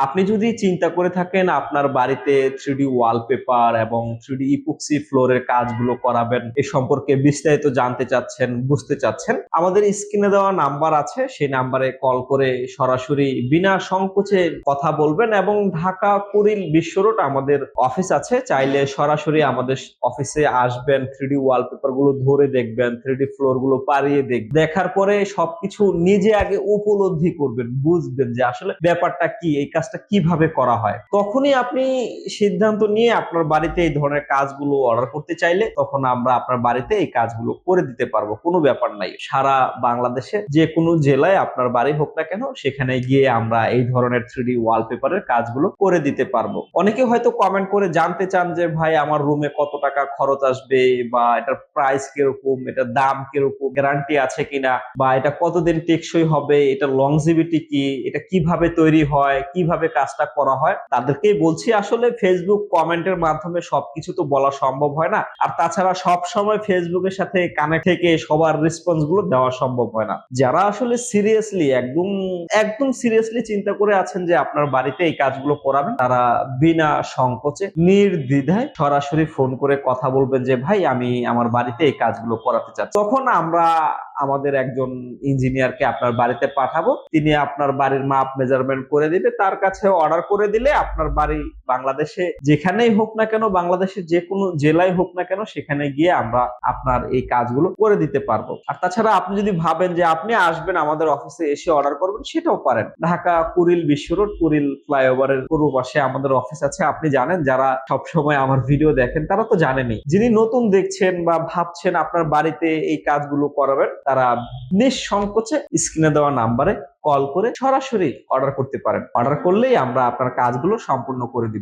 আপনি যদি চিন্তা করে থাকেন আপনার বাড়িতে 3D ওয়ালপেপার এবং 3D ইপক্সি ফ্লোরের কাজগুলো করাবেন, এ সম্পর্কে বিস্তারিত জানতে চাচ্ছেন, বুঝতে চাচ্ছেন, আমাদের স্ক্রিনে দেওয়া নাম্বার আছে, সেই নাম্বারে কল করে সরাসরি বিনা সংকোচে কথা বলবেন। এবং ঢাকা কুড়িল বিশ্ব রোড আমাদের অফিস আছে, চাইলে সরাসরি আমাদের অফিসে আসবেন, 3D ওয়ালপেপার গুলো ধরে দেখবেন, 3D ফ্লোর গুলো পাড়িয়ে দেখবেন, দেখার পরে সবকিছু নিজে আগে উপলব্ধি করবেন, বুঝবেন যে আসলে ব্যাপারটা কি, এই কাজটা কিভাবে করা হয়। তখনই আপনি সিদ্ধান্ত নিয়ে আপনার বাড়িতে এই ধরনের কাজগুলো অর্ডার করতে চাইলে তখন আমরা আপনার বাড়িতে এই কাজগুলো করে দিতে পারবো, কোনো ব্যাপার নাই। সারা বাংলাদেশে যে কোনো জেলায় আপনার বাড়ি হোক না কেন, সেখানে গিয়ে আমরা এই ধরনের 3D ওয়ালপেপারের কাজগুলো করে দিতে পারবো। অনেকে হয়তো কমেন্ট করে জানতে চান যে ভাই আমার রুমে কত টাকা খরচ আসবে, বা এটার প্রাইস কিরকম, এটার দাম কিরকম, গ্যারান্টি আছে কিনা, বা এটা কতদিন টেকসই হবে, এটা লংজিভিটি কি, এটা কিভাবে তৈরি হয়, কিভাবে কাজটা করা হয়। তাদেরকেই বলছি আসলে ফেসবুক কমেন্টের মাধ্যমে সবকিছু তো বলা সম্ভব হয় না, আর তাছাড়া সব সময় ফেসবুকের সাথে কানেক্ট থেকে সবার রেসপন্স গুলো দেওয়া সম্ভব হয় না। যারা আসলে সিরিয়াসলি একদম একদম সিরিয়াসলি চিন্তা করে আছেন যে আপনার বাড়িতে এই কাজগুলো করাবেন, তারা বিনা সংকোচে নির্দ্বিধায় সরাসরি ফোন করে কথা বলবেন যে ভাই আমি আমার বাড়িতে এই কাজগুলো করাতে চাচ্ছি। তখন আমরা আমাদের একজন ইঞ্জিনিয়ারকে আপনার বাড়িতে পাঠাবো, তিনি আপনার বাড়ির মাপ মেজারমেন্ট করে দিবে, তার কাছে অর্ডার করে দিলে আপনার বাড়ি বাংলাদেশে যেখানেই হোক না কেন, বাংলাদেশের যে কোনো জেলায় হোক না কেন, সেখানে গিয়ে আমরা আপনার এই কাজগুলো করে দিতে পারবো। আর তাছাড়া আপনি যদি ভাবেন যে আপনি আসবেন আমাদের অফিসে এসে অর্ডার করবেন, সেটাও পারেন। ঢাকা কুড়িল বিশ্ব রোড, কুড়িল ফ্লাইওভারের পূর্ব পাশে আমাদের অফিস আছে। আপনি জানেন, যারা সবসময় আমার ভিডিও দেখেন তারা তো জানেনই। যিনি নতুন দেখছেন বা ভাবছেন আপনার বাড়িতে এই কাজগুলো করাবেন, তারা নিঃসংকোচে স্ক্রিনে দেওয়া নাম্বারে কল করে সরাসরি অর্ডার করতে পারেন। অর্ডার করলেই আমরা আপনার কাজগুলো সম্পূর্ণ করে দিব।